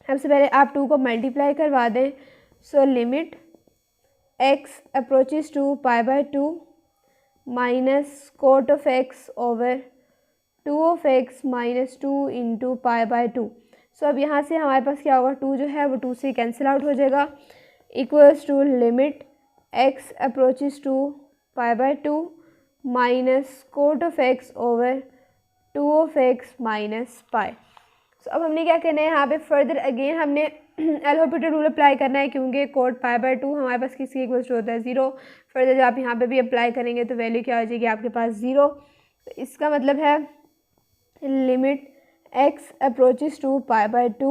[SPEAKER 1] सबसे पहले आप टू को मल्टीप्लाई करवा दें। So limit x approaches to pi by two minus cot of x over two of x minus two into pi by two. So अब यहाँ से हमारे पास क्या होगा, टू जो है वो टू से कैंसिल आउट हो जाएगा, equals to limit x approaches to pi by two minus cot of x over two of x minus pi. So अब हमने क्या करना है, यहाँ पे फर्दर अगेन हमने एल हॉस्पिटल रूल अप्लाई करना है, क्योंकि कोट पाई बाय टू हमारे पास किसके इक्वल्स टू होता है ज़ीरो। फर्दर जब आप यहाँ पे भी अप्लाई करेंगे तो वैल्यू क्या हो जाएगी आपके पास ज़ीरो। तो इसका मतलब है limit x approaches to pi by two,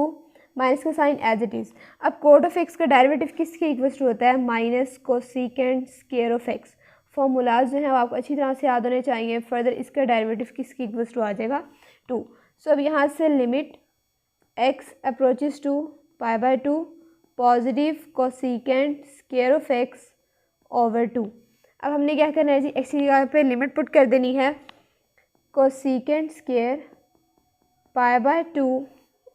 [SPEAKER 1] minus का साइन एज इट इज़। अब कोट ऑफ एक्स का डेरिवेटिव किसके इक्वल्स टू होता है minus cosecant square of x. Formulas जो है वो आपको अच्छी तरह से याद होने चाहिए। फर्दर इसका डेरिवेटिव किसके इक्वल्स टू आ जाएगा टू। सो अब यहाँ से limit x approaches to pi by two positive cosecant square of x over two. अब हमने क्या करना है जी, एक्स की जगह पे लिमिट पुट कर देनी है, cosecant square pi by two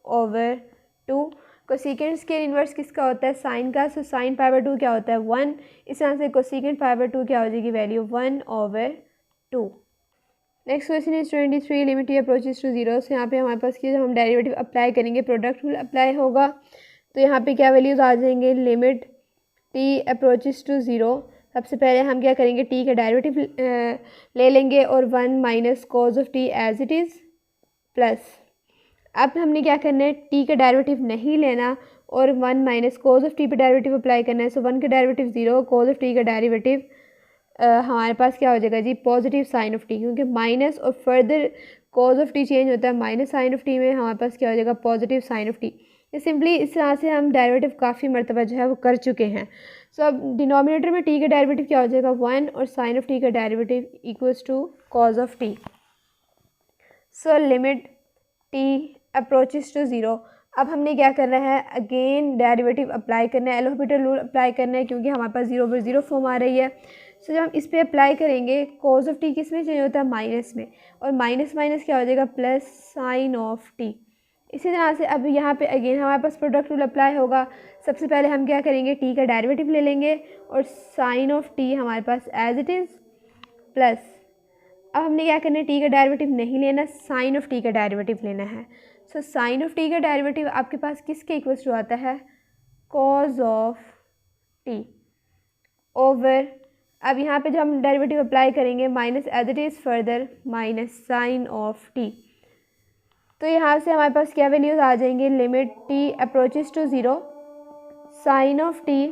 [SPEAKER 1] over two. Cosecant square inverse किसका होता है साइन का। So sine pi by two क्या होता है वन। इस तरह से कोसेकेंड पाई बाय टू क्या हो जाएगी value one over two. Next question is 23। Limit t approaches to zero. So यहाँ पे हमारे पास की हम डेरिवेटिव अप्लाई करेंगे, प्रोडक्ट रूल अप्लाई होगा। तो यहाँ पे क्या वैल्यूज़ आ जाएंगे, limit t approaches to zero. सबसे पहले हम क्या करेंगे, टी का डेरिवेटिव ले लेंगे और one minus cos of t as it is plus. अब हमने क्या करना है, टी का डेरिवेटिव नहीं लेना और one minus cos of t पे डेरिवेटिव अप्लाई करना है। सो वन का derivative zero, cause of t का डेरिवेटिव हमारे पास क्या हो जाएगा जी पॉजिटिव साइन ऑफ टी, क्योंकि माइनस और further cos of T change होता है माइनस साइन ऑफ टी में, हमारे पास क्या हो जाएगा पॉजिटिव साइन ऑफ टी। ये सिंपली इस तरह से हम डेरिवेटिव काफ़ी मरतबा जो है वो कर चुके हैं। सो अब डिनोमिनेटर में टी का डेरिवेटिव क्या हो जाएगा वन और साइन ऑफ टी का derivative equals to cos of t. So limit t approaches to zero. अब हमने क्या करना है, अगेन डेरिवेटिव अप्लाई करना है, एल हॉस्पिटल रूल अप्लाई करना है, क्योंकि हमारे पास जीरो पर ज़ीरो फॉर्म आ रही है। सो जब हम इस पर अप्लाई करेंगे, कॉज ऑफ टी किस में चेंज होता है माइनस में, और माइनस माइनस क्या हो जाएगा प्लस साइन ऑफ टी। इसी तरह से अब यहाँ पे अगेन हमारे पास प्रोडक्ट रूल अप्लाई होगा। सबसे पहले हम क्या करेंगे, टी का डेरिवेटिव ले लेंगे और साइन ऑफ टी हमारे पास एज इट इज़ प्लस। अब हमने क्या करना है, टी का डेरिवेटिव नहीं लेना, साइन ऑफ टी का डेरिवेटिव लेना है। सो साइन ऑफ टी का डेरिवेटिव आपके पास किसके इक्वल्स टू आता है कॉज ऑफ टी ओवर। अब यहाँ पे जो हम डेरिवेटिव अप्लाई करेंगे minus as it is further minus sine of t. तो यहाँ से हमारे पास क्या वैल्यूज़ आ जाएंगे, limit t approaches to zero sine of t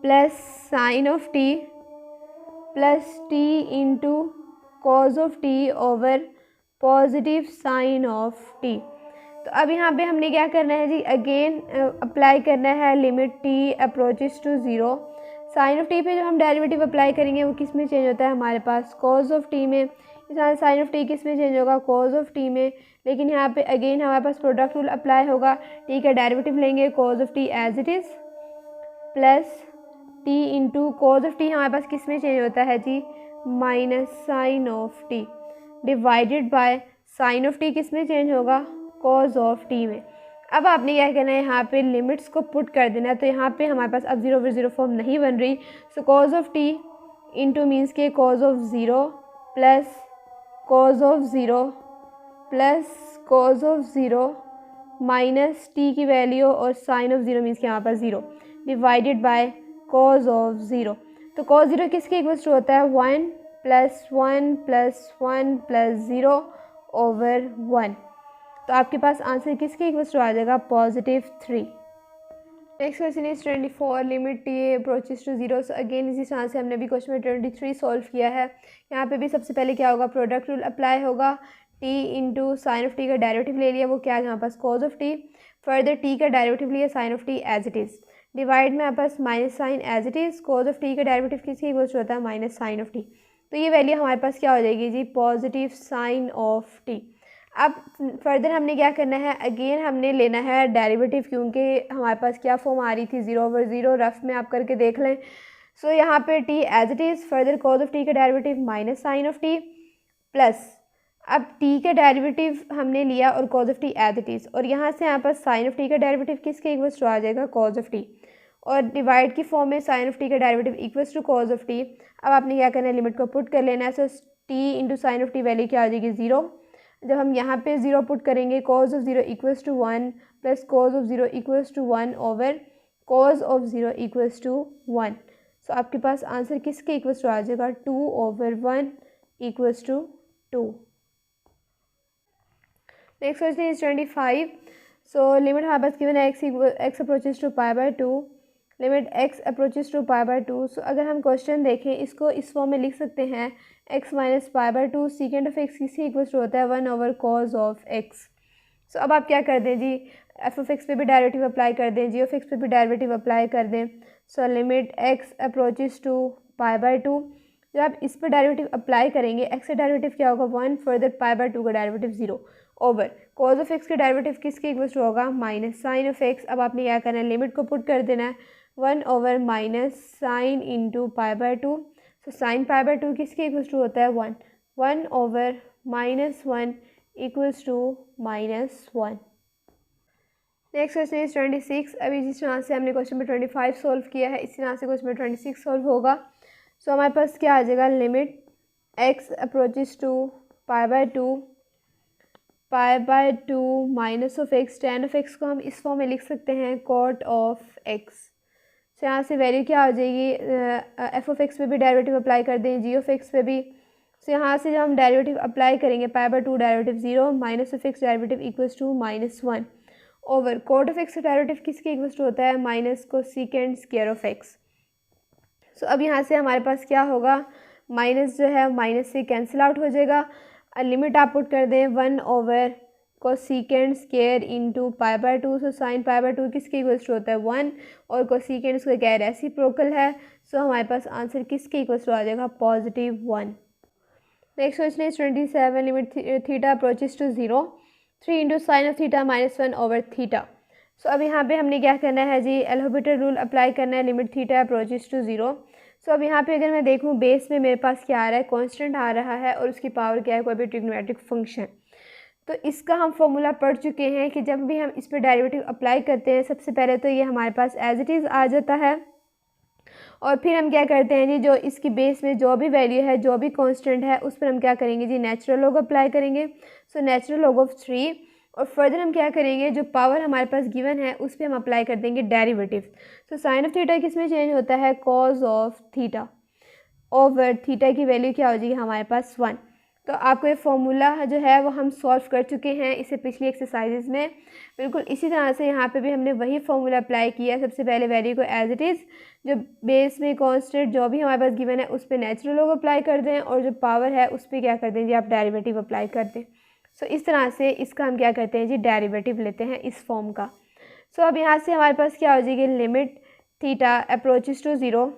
[SPEAKER 1] plus sine of t plus t into cos of t over positive sine of t. तो अब यहाँ पे हमने क्या करना है जी, अगेन अप्लाई करना है limit t approaches to zero. Sine of t पे जो हम डेरिवेटिव अप्लाई करेंगे वो किस में चेंज होता है हमारे पास, कॉज ऑफ टी में। यहाँ साइन ऑफ टी किस में चेंज होगा, कॉज ऑफ टी में। लेकिन यहाँ पे अगेन हमारे पास प्रोडक्ट रूल अप्लाई होगा, टी का डेरिवेटिव लेंगे cos of t as it is plus t into cos of t हमारे पास किस में चेंज होता है जी, minus sine of t divided by sine of t किस में चेंज होगा, कॉज ऑफ टी में। अब आपने क्या करना है, यहाँ पे लिमिट्स को पुट कर देना है। तो यहाँ पे हमारे पास अब ज़ीरो ओवर ज़ीरो फॉर्म नहीं बन रही। So cos of t into means के cos of zero plus cos of zero plus cos of zero minus t की वैल्यू और साइन ऑफ ज़ीरो मीन्स के यहाँ पर zero divided by cos of zero. तो कॉज ज़ीरो किसके equals to होता है, one plus one plus one plus zero over one. तो आपके पास आंसर किसके इक्वल्स टू आ जाएगा, positive 3। Next question is 24, limit t approaches to zero. So again इसी तरह से हमने भी क्वेश्चन में 23 सॉल्व किया है। यहाँ पे भी सबसे पहले क्या होगा, प्रोडक्ट रूल अप्लाई होगा, t into sine of t का डेरिवेटिव ले लिया, वो क्या है यहाँ पास cos of t, further t का डेरिवेटिव लिया sine of t as it is, divide में यहाँ पास minus sine as it is, cos of t का डेरिवेटिव किसके इक्वल्स होता है, माइनस साइन ऑफ टी। तो ये वैल्यू हमारे पास क्या हो जाएगी जी, पॉजिटिव साइन ऑफ टी। अब फर्दर हमने क्या करना है, अगेन हमने लेना है डेरिवेटिव, क्योंकि हमारे पास क्या फॉर्म आ रही थी, ज़ीरो ओवर ज़ीरो, रफ में आप करके देख लें। सो यहाँ पे t as it is, further cos of t का derivative minus sine of t plus, अब टी का डेरिवेटिव हमने लिया और cos of t as it is, और यहाँ से यहाँ पर साइन ऑफ टी का डेरिवेटिव किसके इक्वल्स टू आ जाएगा, कॉज ऑफ टी, और डिवाइड की फॉर्म में साइन ऑफ टी का derivative equals to cos of t. अब आपने क्या करना है, लिमिट को पुट कर लेना है। So t into sine of t value क्या आ जाएगी, ज़ीरो। जब हम यहाँ पे ज़ीरो पुट करेंगे, cos of zero equals to one plus cos of zero equals to one over cos of zero equals to one. So आपके पास आंसर किसके इक्वल्स टू आ जाएगा, 2 over 1 equals to 2। Next question is 25। So limit हमारे पास given है x approaches to pi by 2, limit x approaches to pi by 2। So अगर हम क्वेश्चन देखें, इसको इस फॉर्म में लिख सकते हैं, x minus pi by 2 सीकेंड of x किसी इक्वल्स टू होता है 1 over cos of x. So अब आप क्या कर दें जी, एफ ऑफ एक्स पे भी डेरिवेटिव अप्लाई कर दें, जी ऑफ एक्स पे भी डेरिवेटिव अप्लाई कर दें। So limit x approaches to pi by 2, जब आप इस पर डेरिवेटिव अप्लाई करेंगे, एक्स का डेरिवेटिव क्या होगा 1, फर्दर पाई बाय 2 का derivative 0 over cos of x का डेरिवेटिव किसके इक्वल्स टू होगा, माइनस साइन ऑफ एक्स। अब आपने क्या करना है, लिमिट को पुट कर देना है, 1 over minus sine into pi by 2। So sine pi by 2 किसके इक्वल्स टू होता है 1, 1 over minus 1 equals to minus 1। Next question is 26। अभी जिस तरह से हमने क्वेश्चन में 25 सॉल्व किया है, इसी तरह से क्वेश्चन में 26 सॉल्व होगा। सो हमारे पास क्या आ जाएगा, limit x approaches to pi by 2 minus of x, tan of x को हम इस फॉर्म में लिख सकते हैं कॉट ऑफ एक्स। सो यहाँ से वैल्यू क्या हो जाएगी, एफ ऑफ एक्स पे भी डेरिवेटिव अप्लाई कर दें, जी ऑफ एक्स पे भी। सो यहाँ से जब हम डेरिवेटिव अप्लाई करेंगे, pi by 2 derivative 0, minus of x derivative equals to minus 1 over cot of x derivative किसके इक्वल्स टू होता है, minus cosecant square of x. So अब यहाँ से हमारे पास क्या होगा, माइनस जो है माइनस से कैंसिल आउट हो जाएगा। लिमिट आप पुट कर दें 1 over cosecant square into pi by 2। So sine pi by 2 किसके इक्वल्स टू होता है 1, और कोसेकेंड उसका क्या रेसिप्रोकल है। सो हमारे पास आंसर किसके इक्वल्स टू आ जाएगा, positive 1। Next question is 27। Limit theta approaches to 0, 3 into sine of theta minus 1 over theta. So अब यहाँ पे हमने क्या करना है जी, एल हॉस्पिटल रूल अप्लाई करना है, limit theta approaches to 0। So अब यहाँ पे अगर मैं देखूँ, बेस में मेरे पास क्या आ रहा है, कांस्टेंट आ रहा है, और उसकी पावर क्या है, कोई भी ट्रिग्नोमेट्रिक फंक्शन। तो इसका हम फॉर्मूला पढ़ चुके हैं कि जब भी हम इस पर डेरिवेटिव अप्लाई करते हैं, सबसे पहले तो ये हमारे पास एज इट इज़ आ जाता है, और फिर हम क्या करते हैं जी, जो इसकी बेस में जो भी वैल्यू है, जो भी कांस्टेंट है, उस पर हम क्या करेंगे जी, नेचुरल लॉग अप्लाई करेंगे। सो नेचुरल लॉग ऑफ 3, और फर्दर हम क्या करेंगे, जो पावर हमारे पास गिवन है उस पर हम अप्लाई कर देंगे derivative. So sine of theta किस में चेंज होता है, cause of theta over theta की वैल्यू क्या हो जाएगी हमारे पास 1। तो आपको ये फॉर्मूला जो है वो हम सॉल्व कर चुके हैं इससे पिछली एक्सरसाइजेज में। बिल्कुल इसी तरह से यहाँ पे भी हमने वही फॉर्मूला अप्लाई किया। सबसे पहले वैल्यू को एज इट इज़, जो बेस में कांस्टेंट जो भी हमारे पास गिवन है उस पर नेचुरल लॉग अप्लाई कर दें, और जो पावर है उस पर क्या कर दें जी, आप डेरिवेटिव अप्लाई कर दें। सो इस तरह से इसका हम क्या करते हैं जी, डेरिवेटिव लेते हैं इस फॉर्म का। सो अब यहाँ से हमारे पास क्या हो जाएगी, limit theta approaches to 0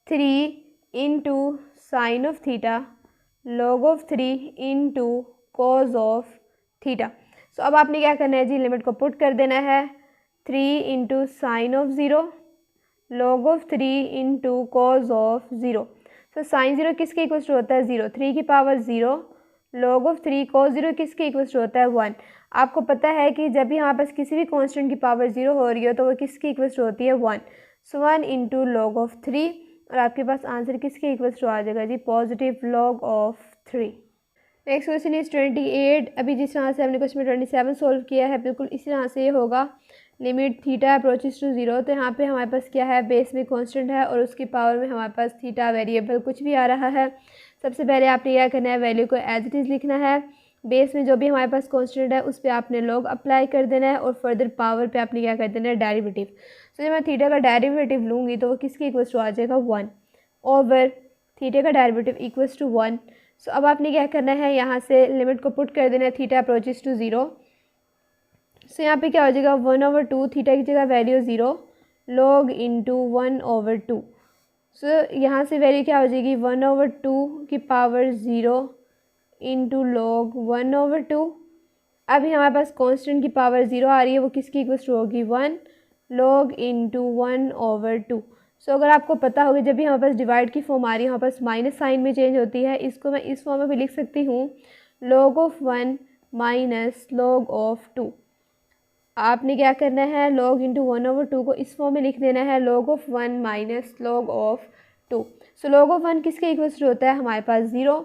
[SPEAKER 1] 3 into sine of theta log of 3 into cos of theta. So अब आपने क्या करना है जी, लिमिट को पुट कर देना है। 3 into sine of 0 log of 3 into cos of 0। So sine 0 किसके इक्वल टू होता है 0, 3 की पावर 0 log ऑफ 3 cos 0 किसके इक्वल टू होता है 1। आपको पता है कि जब भी हमारे पास किसी भी कांस्टेंट की पावर 0 हो रही हो तो वो किसकी इक्वल टू होती है 1। सो 1 इंटू लॉग ऑफ 3, और आपके पास आंसर किसके इक्वल टू आ जाएगा जी, positive log of 3। Next question is 28। अभी जिस तरह से हमने क्वेश्चन 27 सोल्व किया है बिल्कुल इसी तरह से ये होगा। लिमिट थीटा अप्रोचेस टू 0, तो यहाँ पे हमारे पास क्या है, बेस में कांस्टेंट है और उसकी पावर में हमारे पास थीटा वेरिएबल कुछ भी आ रहा है। सबसे पहले आपने क्या करना है, वैल्यू को एज इट इज़ लिखना है। बेस में जो भी हमारे पास कांस्टेंट है उस पर आपने लॉग अप्लाई कर देना है, और फर्दर पावर पे आपने क्या कर देना है, डेरिवेटिव। तो जब मैं थीटा का डेरिवेटिव लूँगी तो वो किसके इक्वल टू आ जाएगा 1 ओवर थीटा का डेरिवेटिव इक्वल्स टू 1। सो अब आपने क्या करना है, यहाँ से लिमिट को पुट कर देना है, थीटा अप्रोचेस टू 0। सो यहाँ पे क्या हो जाएगा 1/2, थीटा की जगह वैल्यू 0 log इंटू 1/2। सो यहाँ से वैल्यू क्या हो जाएगी 1/2 की पावर 0 इंटू log 1/2। अभी हमारे पास कांस्टेंट की पावर 0 आ रही है, वो किसकी इक्वल टू होगी 1 log इंटू 1/2। सो अगर आपको पता होगा जब भी हमारे पास डिवाइड की फॉर्म आ रही है हमारे पास माइनस साइन में चेंज होती है, इसको मैं इस फॉर्म में भी लिख सकती हूँ log of 1 minus log of 2। आपने क्या करना है, log इंटू 1/2 को इस फॉर्म में लिख देना है log of 1 minus log of 2। So log of 1 किसके इक्वल टू होता है हमारे पास 0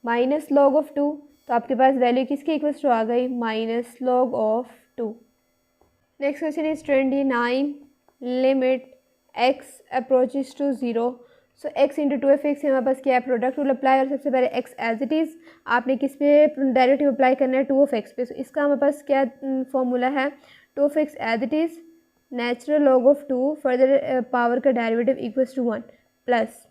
[SPEAKER 1] माइनस log ऑफ 2, तो आपके पास वैल्यू किसके इक्वल टू आ गई minus log of 2। Next question is 29। Limit x approaches to 0। So x into 2f(x) हमारे पास क्या है, प्रोडक्ट रूल अप्लाई, और सबसे पहले x एज इट इज़ आपने किस पे डेरिवेटिव अप्लाई करना है 2(x) पे। सो इसका हमारे पास क्या फॉर्मूला है, 2(x) as it is natural log of 2 further power का derivative equals to 1 plus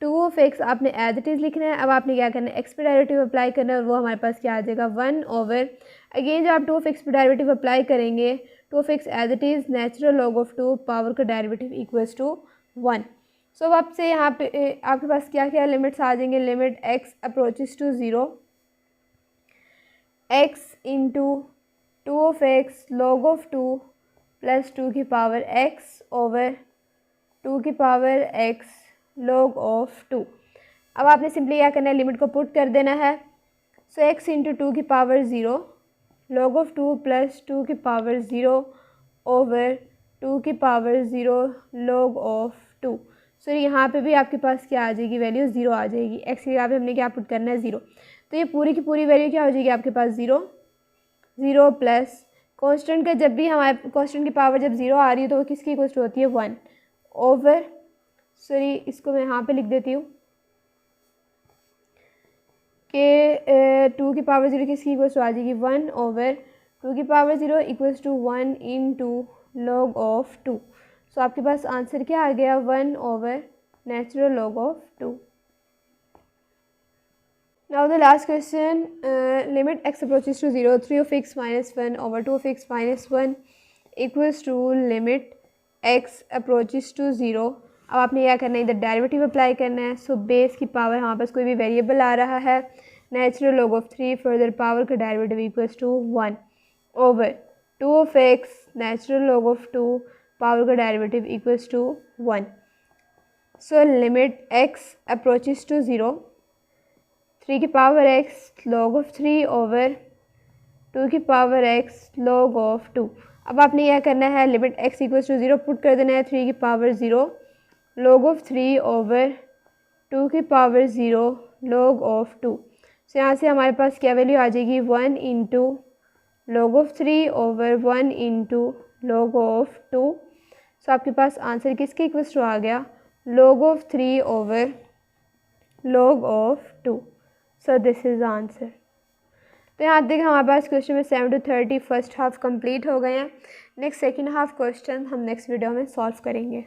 [SPEAKER 1] 2(x) आपने एज इट इज़ लिखना है। अब आपने क्या करना है, x पे डेरिवेटिव अप्लाई करना है, और वो हमारे पास क्या आ जाएगा 1 ओवर, अगेन जब आप 2(x) पे डेरिवेटिव अप्लाई करेंगे 2(x) as it is natural log of 2 power का डेरिवेटिव इक्वल्स टू 1। सो अब आपसे यहाँ पे आपके पास क्या क्या लिमिट्स आ जाएंगे, limit x approaches to 0 x into 2(x) log of 2 plus 2 की पावर x ओवर 2 की पावर x log ऑफ 2। अब आपने सिंपली क्या करना है, लिमिट को पुट कर देना है। सो x इंटू 2 की पावर 0 log ऑफ 2 प्लस 2 की पावर 0 ओवर 2 की पावर 0 log ऑफ 2। सो यहाँ पे भी आपके पास क्या आ जाएगी, वैल्यू 0 आ जाएगी। x की जगह पे हमने क्या पुट करना है 0, तो ये पूरी की पूरी वैल्यू क्या हो जाएगी आपके पास 0 प्लस कांस्टेंट का, जब भी हमारे कांस्टेंट की पावर जब 0 आ रही है तो वो किसकी इक्वल टू होती है 1 ओवर, सॉरी इसको मैं यहाँ पे लिख देती हूँ कि 2 की पावर 0 किसकी इक्वल टू आ जाएगी 1 ओवर 2 की power 0 equals to 1 into log of 2। So आपके पास आंसर क्या आ गया 1 over natural log of 2। Now the last question, limit x approaches to 0 3(x) minus 1 over 2(x) minus 1 equals to limit x approaches to 0। अब आपने क्या करना है, इधर डेरिवेटिव अप्लाई करना है। सो बेस की पावर हमारे पास कोई भी वेरिएबल आ रहा है, natural log of 3 further power का derivative equals to 1 over 2(x) natural log of 2 power का derivative equals to 1। So limit x approaches to 0 3 की power x log of 3 over 2 की पावर x log ऑफ 2। अब आपने क्या करना है, limit x equals to 0 put कर देना है, 3 की पावर 0 log ऑफ 3 ओवर 2 की पावर 0 log ऑफ 2। सो यहाँ से हमारे पास क्या वैल्यू आ जाएगी 1 into log of 3 over 1 into log of 2। So आपके पास आंसर किसके इक्वल्स टू आ गया log of 3 over log of 2। So this is answer. तो यहाँ देखिए हमारे पास क्वेश्चन में 7 to 30 फर्स्ट हाफ कंप्लीट हो गए हैं। नेक्स्ट सेकंड हाफ क्वेश्चन हम नेक्स्ट वीडियो में सॉल्व करेंगे।